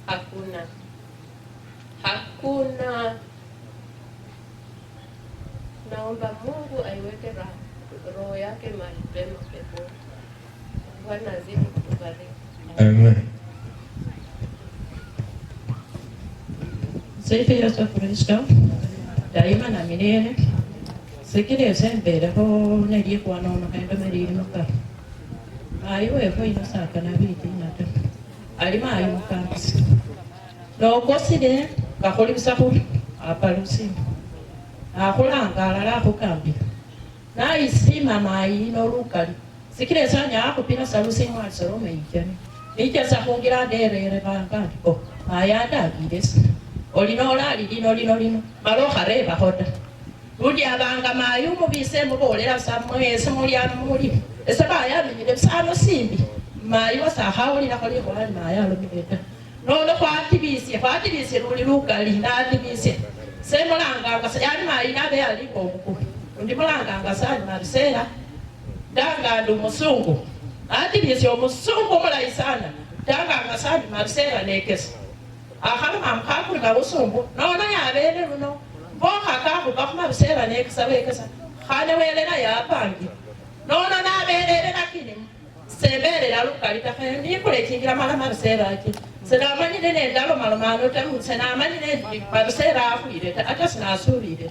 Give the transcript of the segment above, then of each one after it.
Hakuna. Naomba Mungu aiweke roho yake mahali pema peponi. Bwana azidi kutubariki. Amen. Sifa Yesu Kristo daima na milele. Sikile sembere ho neli kwa nono kendo meri muka. Ayo efo ino saka na biti nata. Alima ayo mukansi. No koside kakoli bisaku apalusi. Akulanga la kukambi. Na isima mai no lukali. Sikile sanya akupina salusi mwa sorome ikene. Ija sakungira derere bangandi ko. Ayanda bidesi. Olinola lino maloha reba hoda rudi abanga mayumu bise mubolera samwe semulya muri esaba yabire sano simbi mayo sahawulira kali kwa mayalo bibeta no kwatibisi ruli lugali nadibisi semulanga ngasayani mayina be aliko buku ndi mulanga ngasani marisera danga ndu musungu adibisi omusungu mulai sana danga ngasani marisera nekesa akhala amkhakuri ngabusumbu nona yabele luno boka kabu bakuma bisera nekisabekesa khane welena yapangi nona nabele lakini sebele la lukalita khani kulekingira mala marisera ati senamanyine nendalo malomano tamu senamanyine marisera afuire ata sinasubire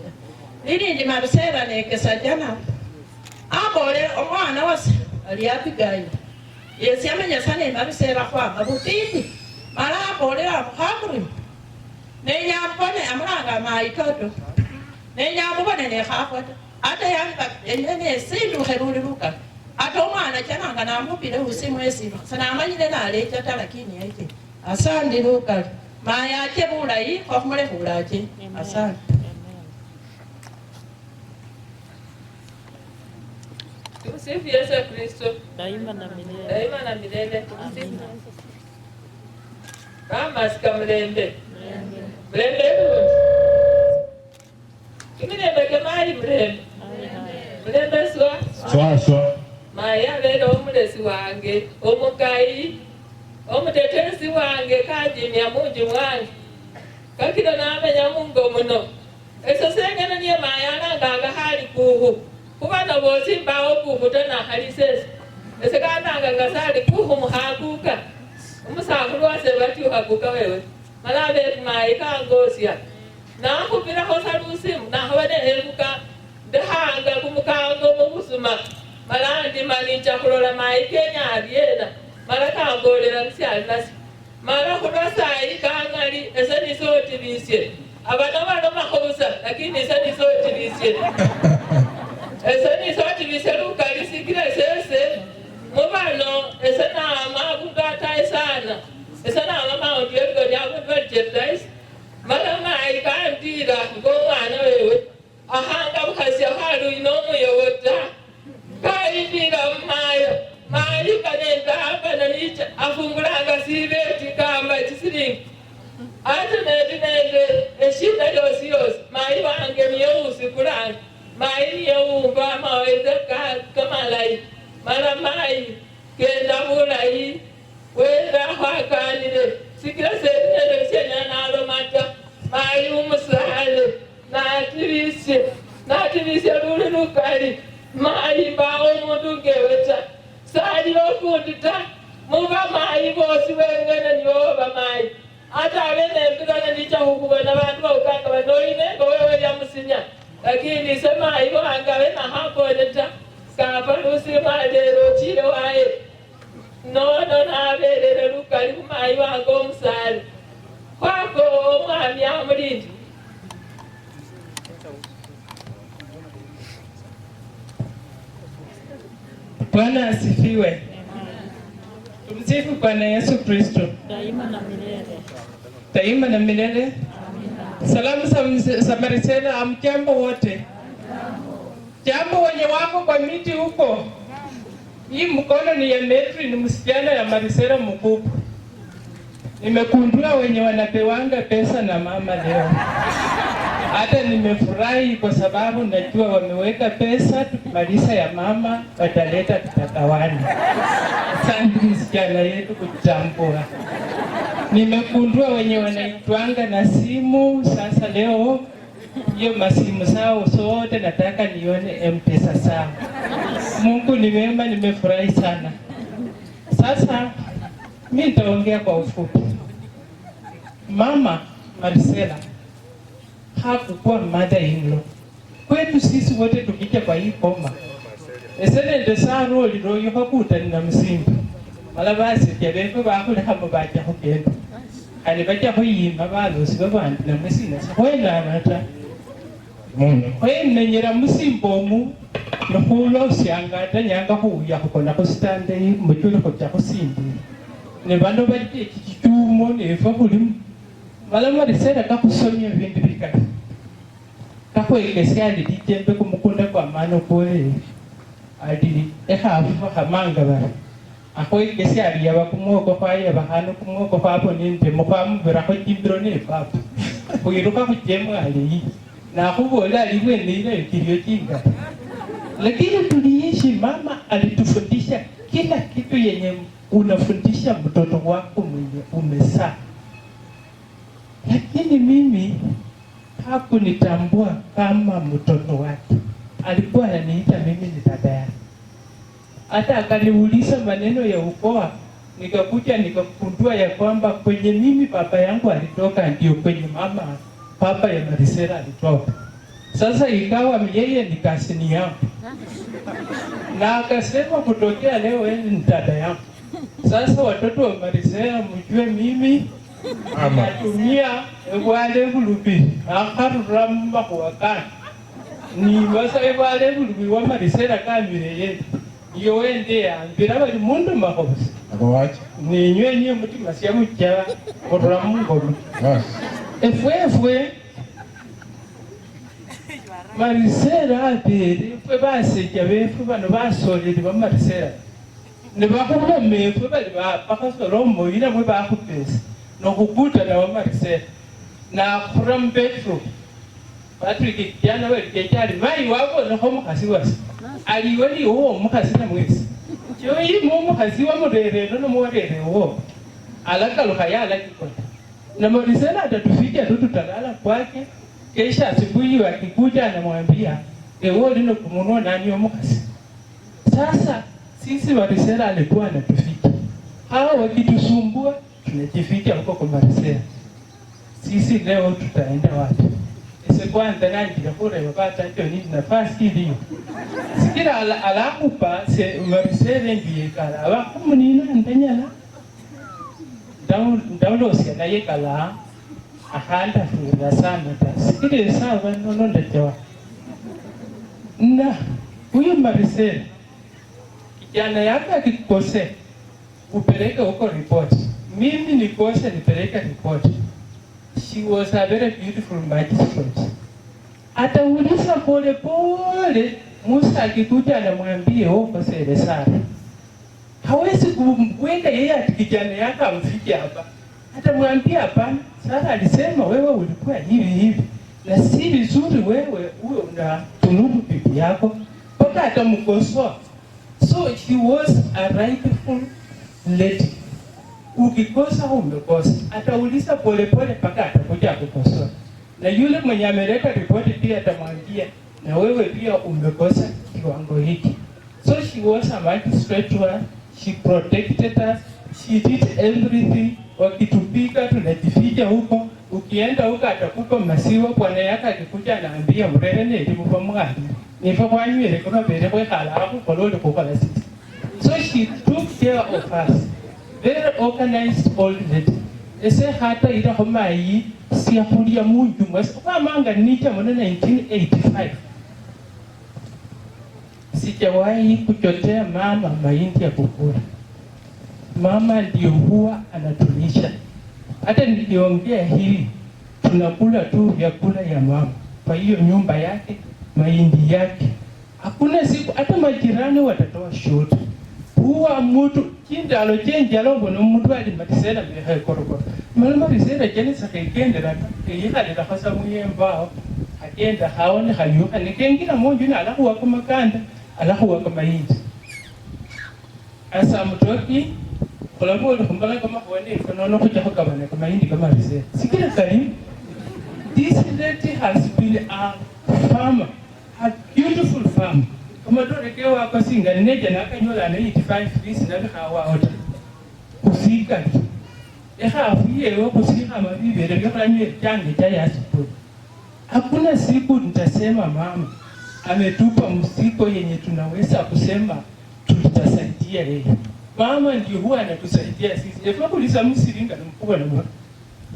lili ndi marisera nekesa jana abole omwana wase aliyapigayo yesi amenya sane marisera kwa mabutiti mala bolera mkhakuri nenyambone amulanga maitoto nenyambone ne khafata ata yanga enene sindu kheruli luka ata omwana chananga namupile usimu esima sana amanyile nalecha ta lakini yake asandi luka maya ake bulayi kwakumule bulaje asandi. Tumsifu Yesu Kristo daima na milele. Daima na milele. Kama sikamlembe. Mlembe huo. Tumilembe kemali mlembe. Mlembe Swa. Maya lero omulesi wange, omukai, omutetesi wange kajimya munji mwange. Kakira namenya mungo muno. Eso sengena niye maya nanganga hali kuhu. Kubana bosi mbawo kuhu tena hali sesi. Ese kananga ngasali kuhu muhakuka. Umusakulu wase bati uhakuka wewe malabe maika ngosia na kupira hosalusi na hawade heruka dehanga kumukango mubusuma malandi malicha kulola maikenya aliena malaka ngolera msiali nasi mala kudasa ikangali eseni soti bisye abana bano makobusa lakini eseni soti bisye eseni soti bisye lukali sikira sese mubano esena mabugata esana esana mama odiyego nyago vertebrais malama aikandira ngomwana wewe ahanga bukasi halu inomo yowota kaindira maya kanenda hapa na nicha afungulanga sibeti kamba chisiringi ate nende eshida yosiyos mai wange myeusi kulanga mai niyeumba maweza kamalai mala mai kenda bulai wenda hakanire sikira setende senya nalo mata mai umusale nativise luli lukali mai bawo mundu geweta sali lokundita muba mai bosi wengene nyoba mai ata abene mbigana ndicha hukubona bantu baukanga banoine ngowewe ya musinya lakini sema ibo angawe na hapo neta kapa lusi malero chile wae no na abere lukali mai wango musali kwako omwami amulindi. Bwana asifiwe. Tumsifu Bwana Yesu Kristo. Daima na milele. Daima na milele. Salamu za Marisela, amjambo wote. Jambo wenye wako kwa miti huko. Hii mkono ni ya Metri, ni msichana ya Marisela mkubwa. Nimekundua wenye wanapewanga pesa na mama leo. Hata nimefurahi kwa sababu najua wameweka pesa, tukimaliza ya mama wataleta tutagawana. Asante msichana yetu kutambua. Nimekundua wenye wanaitwanga na simu. Sasa leo hiyo masimu sao sote nataka nione M-Pesa sao. Mungu ni mwema, nimefurahi sana. Sasa mimi nitaongea kwa ufupi. Mama Marcela hakukuwa mother-in-law. Kwetu sisi wote tukija kwa hii koma. Esenende saro liro yokuta na msimbi. Malabasi kyabefe bakule kama bacha hokendo. Ali bacha hoyima balo sibabandi na musina. Kwenda nata. Kwenda nyira musimbomu nokulo syanga nyanga huya kukona ko stande muchulo ko cha kusimbi. Ne bando bache kichumo ne fabulimu. Malama risera kakusomya bintu bikati. Kakwegesa ali dijembe kumukunda kwa mano kwe. Adi hafu hamanga ba. Akwegesa ali yabakumoko kwa yabahano kumoko kwa hapo ninde mukwamu bira ko jimbiro ne papu. Kuyiruka kujemu ali. Na kubola aliwe ile kilio kinga. Lakini tuliishi, mama alitufundisha kila kitu yenye unafundisha mtoto wako mwenye umezaa. Lakini mimi hakunitambua kama mtoto wake. Alikuwa ananiita mimi ni dada yake. Hata akaniuliza maneno ya ukoo, nikakuja nikakundua ya kwamba kwenye mimi baba yangu alitoka ndio kwenye mama papa ya Marcela alitoka. Sasa ikawa yeye ni kasini yangu. Na akasema kutokea leo wewe ni dada yangu. Sasa watoto wa Marcela mjue mimi natumia wale bulubi akaruramba kwa kana. Ni basa wale bulubi wa Marcela kamire yo wende ya mbira bali mundu makobusi. Akowaje? Ni nywe niyo mutima siamu cya koduramu ngomu. Efwe Marcela abere fwe basejja befu bano basolera ba Marcela. Ne bakomome fwe bali bakasoro moyira mwe bakupesa. Nokukuta na Marcela. Na from Petro. Patrick kijana wewe kechali mai wako na homo kasiwasi. Aliwali uwo mukasi na mwezi. Cyo yi mumu kasiwa murere no murere uwo. Alaka lukhayala kikota. Na Marcela atatufika tutalala kwake. Kesha asubuhi wakikuja anamwambia ewo lino kumunua nani omukasi. Sasa sisi Marcela alikuwa anatufika. Hao wakitusumbua tunajificha huko kwa Marcela. Sisi leo tutaenda wapi? Kwanza nanjira kure wapata hiyo ni nafasi hiyo. Sikira alakupa se Marcela ndiye kala abakumunina ndanyala. Ndaulosia na yekala ahanda fura sana ta. Sikira sawa nono ndajewa. Na huyu Marcela kijana yake akikose upeleke huko report. Mimi nikose nipeleke report. She was a very beautiful magistrate. Atauliza pole pole, Musa akikuja anamwambia huko sele sana. Hawezi kumwenda yeye atikijana yake amfike hapa. Atamwambia hapana, sasa alisema wewe ulikuwa hivi. Na si vizuri wewe uwe unatunuku bibi yako. Mpaka atamkosoa. So she was a rightful lady. Ukikosa umekosa. Atauliza pole pole mpaka atakuja kukosoa. Na yule mwenye ameleta ripoti pia atamwambia na wewe pia umekosa kiwango hiki. So she was a magistrate. She protected us. She did everything. Wakitupika tunajificha huko. Ukienda huko atakupa masiwa. Bwana yake akikuja anaambia mrere elimu kwa mwani. Nifa kwa nywele kama bere kwa kala hapo kolole kwa sisi. So she took care of us. Very organized old lady. Ese hata ila kama hii siya kulia mungu mwese. Kwa manga nicha mwana 1985. Sijawahi kuchotea mama mahindi ya kukula. Mama ndio huwa anatulisha. Hata niliongea hili, tunakula tu vyakula ya mama. Kwa hiyo nyumba yake, mahindi yake. Hakuna siku hata majirani watatoa shoti. Huwa mtu kindalo chenjalo bono mtu ali Marcela biha koroko. Mama Marcela jeni sakendera yihali la khasa muyemba agenda haone hayuka nikengira monju na alakuwa kumakanda alakuwa kama yindi. Asa mtoki Pole kumbala kama kuende konono kuja kama kama hindi kama rise. Sikira kari. This lady has been a farmer, a beautiful farm. Kama ndo rekeo hapa singa neja na akanyola na 85 feet na bikawa ota. Kusika. Afiye kusika mabibi rekeo kanye change cha yasipo. Hakuna siku nitasema mama ametupa msiko yenye tunaweza kusema tutasaidia yeye. Mama ndio huwa anatusaidia sisi. Efwa kulisa msiringa mkubwa na mwa.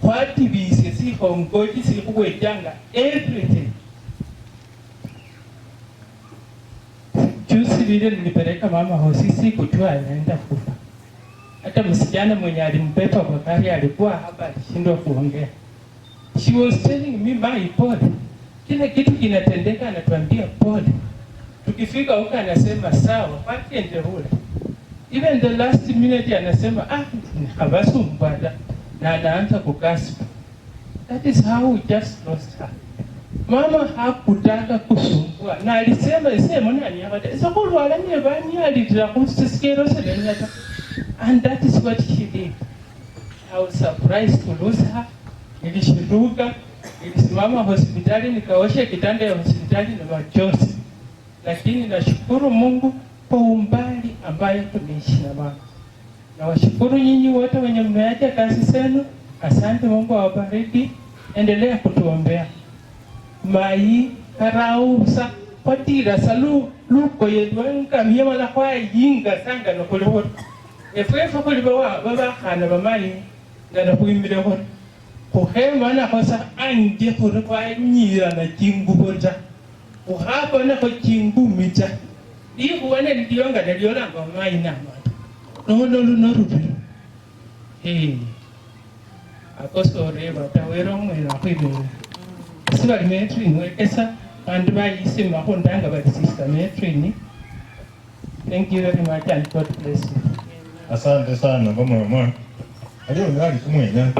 What we see from God is kuwe janga everything. Juzi vile nilipeleka mama hospitali kujua anaenda kufa. Hata msichana mwenye alimbeba kwa gari alikuwa hapa alishindwa kuongea. She was telling me my pole. Kila kitu kinatendeka anatuambia pole. Tukifika huko anasema sawa, paki ende hula. Even the last minute anasema habasu mbada na anaanza kukaspa. That is how we just lost her. Mama hakutaka kusumbua na alisema mwana anyabata. Sokolo alanye bani alitira kumsisikero selenata. And that is what she did. I was surprised to lose her. Nilishuruka, nilisimama hospitali nikaosha kitanda ya hospitali na machozi. Lakini nashukuru Mungu kwa umbali ambayo tumeishi na mama. Na washukuru nyinyi wote wenye mmeacha kazi zenu. Asante, Mungu awabariki. Endelea kutuombea. Mai karausa patira salu luko yedwanka miyama la kwa yinga sanga no kulewo. Efefa kulibawa baba kana bamai ngana kuimire ho. Kuhema na kosa anje kwa nyira na jingu bota. Uhapa na kwa jingu mita. Iyo kuwane ndionga ndiola bamai na no rubi. Akoso reba tawero mwena kwibe. Siba metri nwekesa and by isima hondanga by sister metri. Thank you very much and God bless you. Asante sana kama mama. Alio ngali kumwenya.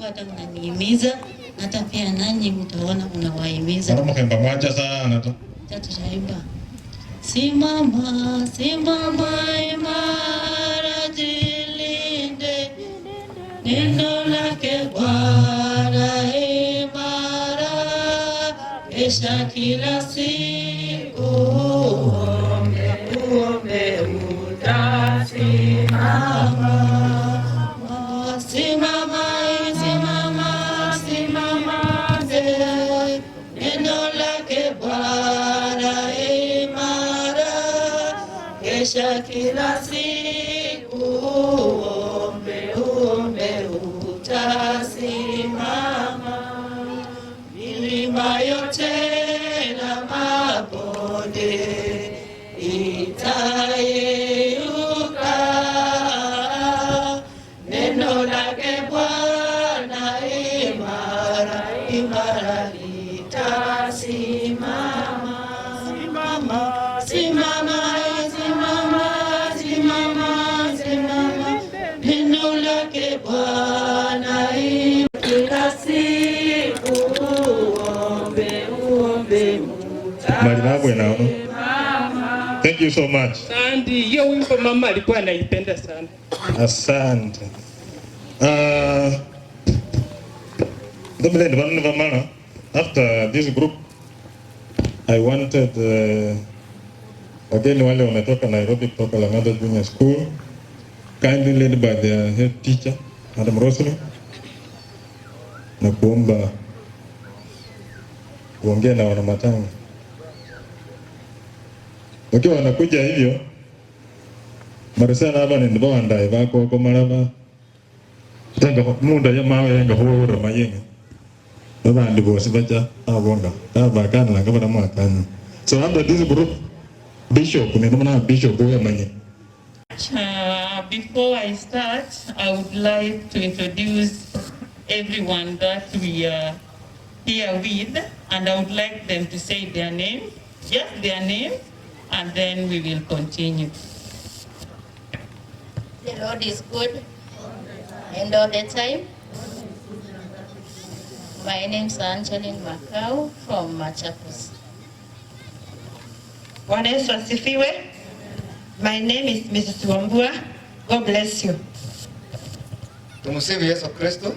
Hata mnanihimiza hata pia nanyi mtaona mnawahimiza. Kama kemba mwacha sana tu. Tutaimba. Simama, simama imara jilinde. Neno lake Bwana imara. Kesha kila siku uombe utasimama. Simama, simama, simama, neno lake Bwana imara. Kesha kila siku uombe utasimama. Milima yote na mabonde itayeyuka. Neno lake Bwana imara, imara litasimama. Simama, simama, simama, simama, simama. Neno lake Bwana kila siku uombe utasimama. Thank you so much. Sandi, hiyo wimbo mama alikuwa anaipenda sana. Asante. After this group, I wanted again wale wametoka Nairobi kutoka Lang'ata Junior School, kindly led by their head teacher, Madam Rosemary, na kuomba kuongea na wanamatanga. Wakiwa wanakuja hivyo, Marisana hapa ni ndo andaye bako kwa maraba. Tanga munda ya mawe yanga huwa mayenga. Baba ndibo sibacha abonga. Baba kana na kama mwakani. So after this group, Bishop, kuna Bishop huyo mwenye. Before I start, I would like to introduce everyone that we are here with, and I would like them to say their name, just their name, and then we will continue. The Lord is good and all the time. My name is Angeline Macau from Machakos. Bwana Yesu asifiwe. My name is Mrs. Wambua. God bless you. Tumsifu Yesu Kristo.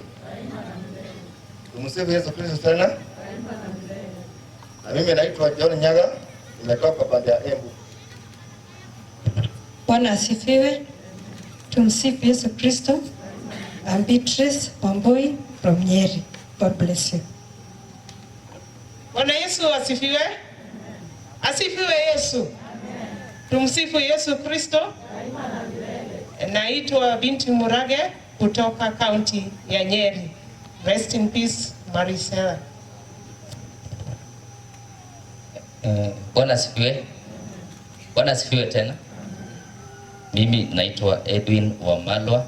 Tumsifu Yesu Kristo sana. Na mimi naitwa John Nyaga, nimetoka pande ya Embu. Bwana asifiwe. Tumsifu Yesu Kristo. I'm Beatrice Wambui from Nyeri. God bless you. Bwana Yesu asifiwe. Asifiwe Yesu. Tumsifu Yesu Kristo. Naitwa Binti Murage kutoka kaunti ya Nyeri. Rest in peace Marisela. Bwana asifiwe. Bwana asifiwe tena. Mimi naitwa Edwin Wamalwa.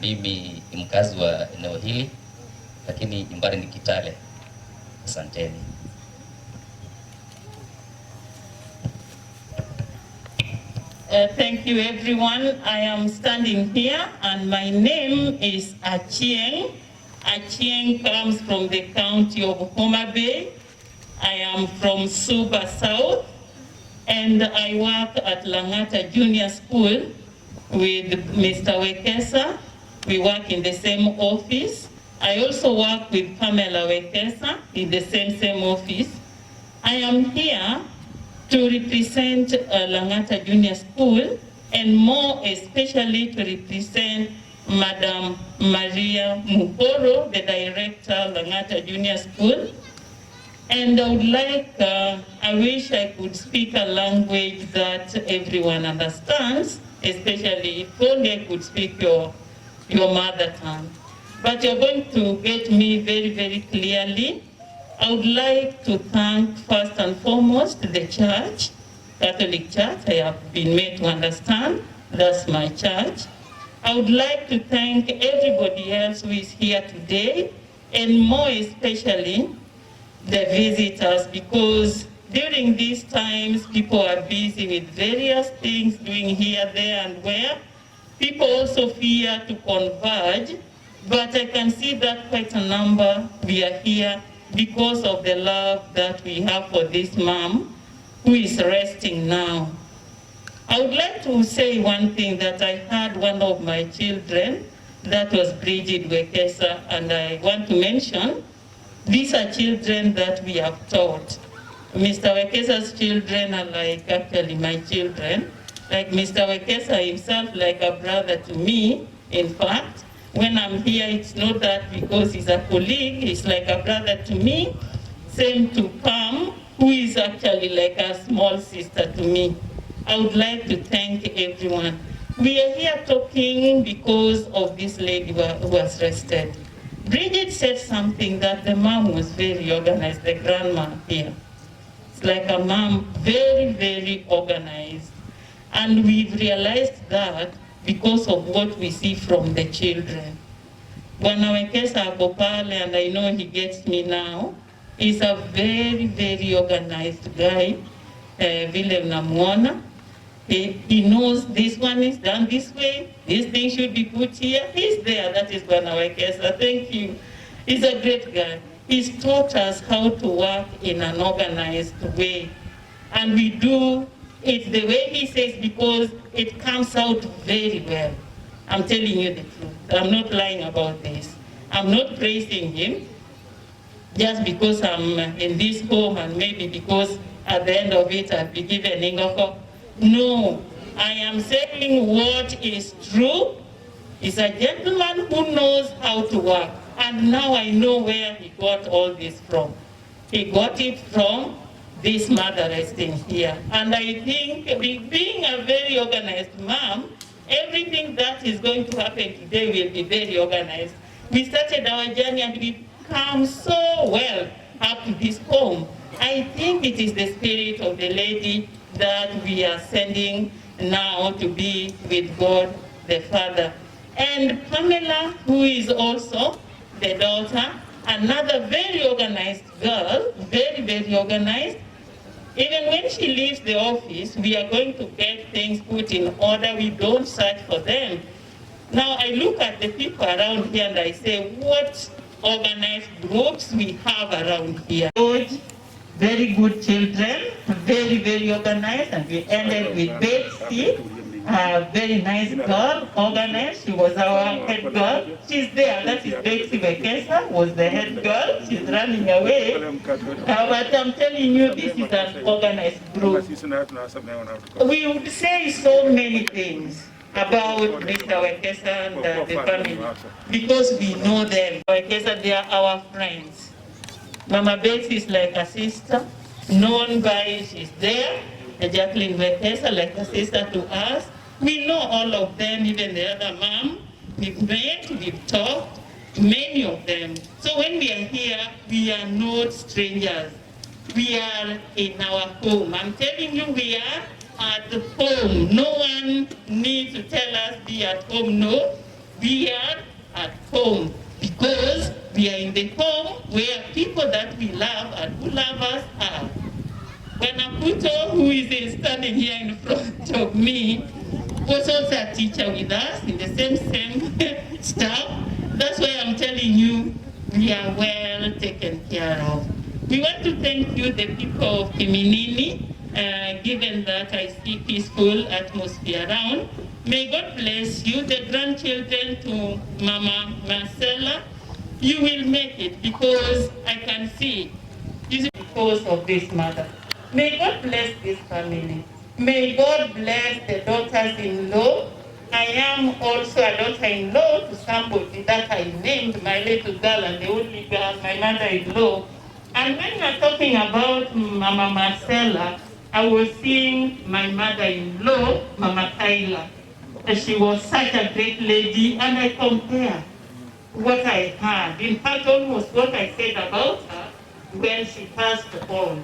Mimi ni mkazi wa eneo hili lakini nyumbani ni Kitale. Asanteni. Thank you everyone. I am standing here and my name is Achieng. Achieng comes from the county of Homa Bay. I am from Suba South and I work at Langata Junior School with Mr. Wekesa. We work in the same office. I also work with Pamela Wekesa in the same office. I am here to represent Langata Junior School and more especially to represent Madam Maria Muhoro, the director of Langata Junior School. And I would like, I wish I could speak a language that everyone understands, especially if only I could speak your mother tongue. But you're going to get me very, very clearly. I would like to thank first and foremost the church, Catholic Church. I have been made to understand that's my church. I would like to thank everybody else who is here today, and more especially the visitors, because during these times people are busy with various things, doing here, there, and where. People also fear to converge, but I can see that quite a number we are here because of the love that we have for this mom who is resting now. I would like to say one thing that I had one of my children, that was Bridget Wekesa, and I want to mention, these are children that we have taught. Mr. Wekesa's children are like actually my children, like Mr. Wekesa himself, like a brother to me. In fact, when I'm here, it's not that because he's a colleague, he's like a brother to me. Same to Pam, who is actually like a small sister to me. I would like to thank everyone. We are here talking because of this lady who was arrested. Bridget said something that the mom was very organized, the grandma here. It's like a mom, very, very organized. And we've realized that because of what we see from the children. Bwana Wekesa ako pale, and I know he gets me now, he's a very, very organized guy. Vile mnamuona. He knows this one is done this way, this thing should be put here. He's there, that is Bwana Wekesa. Thank you. He's a great guy. He's taught us how to work in an organized way. And we do it the way he says because it comes out very well. I'm telling you the truth. I'm not lying about this. I'm not praising him just because I'm in this home and maybe because at the end of it I'll be given Ingoko. No, I am saying what is true. He's a gentleman who knows how to work. And now I know where he got all this from. He got it from this mother resting here. And I think being a very organized mom, everything that is going to happen today will be very organized. We started our journey and we've come so well up to this home. I think it is the spirit of the lady that we are sending now to be with God the Father. And Pamela, who is also the daughter, another very organized girl, very, very organized. Even when she leaves the office, we are going to get things put in order. We don't search for them. Now I look at the people around here and I say, what organized groups we have around here. very good children, very, very organized, and we ended with Betsy, a very nice girl, organized. She was our head girl. She's there. That is Betsy Wekesa, was the head girl. She's running away. But I'm telling you, this is an organized group. We would say so many things about Mr. Wekesa and the family because we know them. Wekesa, they are our friends. Mama Betsy is like a sister, known by, she's there. Jacqueline Wekesa, like a sister to us. We know all of them, even the other mom. We've met, we've talked, many of them. So when we are here, we are not strangers. We are in our home. I'm telling you, we are at home. No one needs to tell us be at home. No, we are at home because we are in the home where people that we love and who love us are. When Aputo, who is standing here in front of me, was also a teacher with us in the same staff. That's why I'm telling you, we are well taken care of. We want to thank you, the people of Kiminini, given that I see peaceful atmosphere around. May God bless you, the grandchildren to Mama Marcella. You will make it because I can see this is because of this mother. May God bless this family. May God bless the daughters-in-law. I am also a daughter-in-law to somebody that I named my little girl and the only girl, my mother-in-law. And when you are talking about Mama Marcella, I was seeing my mother-in-law, Mama Tyler. She was such a great lady, and I compare what I had. In fact, almost what I said about her when she passed on.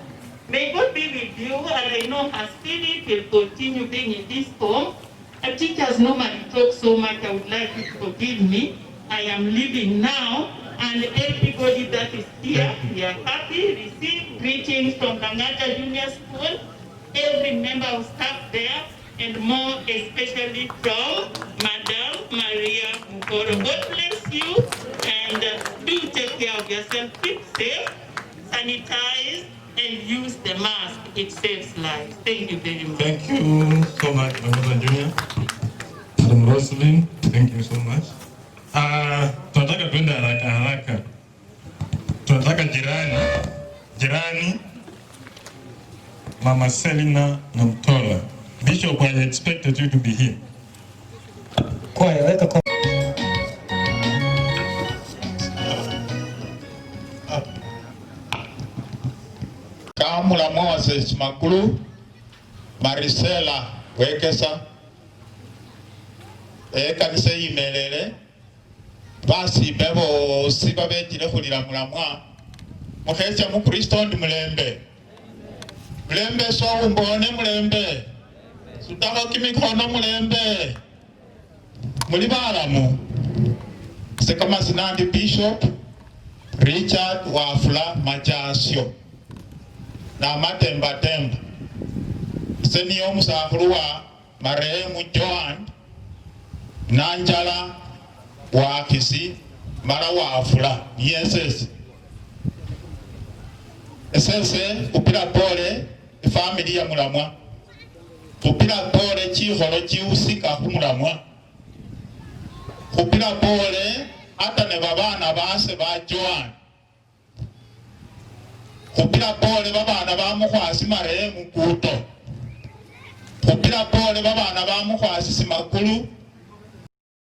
May God be with you, and I know her spirit will continue being in this home. And teachers normally talk so much, I would like you to forgive me. I am leaving now, and everybody that is here, we are happy. Receive greetings from Langata Junior School, every member of staff there, and more especially from Madam Maria Mukoro. God bless you, and do take care of yourself. Keep safe, sanitize, and use the mask. It saves lives. Thank you very much. Thank you so much, Madam Junior. Madam Roslyn, thank you so much. Tunataka twende haraka haraka. Tunataka jirani Mama Selina Namtola. Bishop, I expected you to be here. Quiet, Kamula Moses Makulu, Maricela Wekesa, Kanisa Imelele, Basi Bebo Sibabeti Hulira Mulamwa, Mohesia Mukristo and Mulembe. Mulembe so umbone Mulembe. Sutaka Kimikono Mulembe. Mulibalamu. Sekamasnandi Bishop Richard Wafula Majasio. Na matemba Senior Musahurua marehemu Joan Nanjala wa Kisi mara Wafula yeses esese upira pole family ya Mulamwa upira pole chihoro chiusika kumulamwa upira pole hata ne babana base ba Joan upira pole babana ba mukwasi marehemu Kuto upira pole babana ba mukwasi Simakulu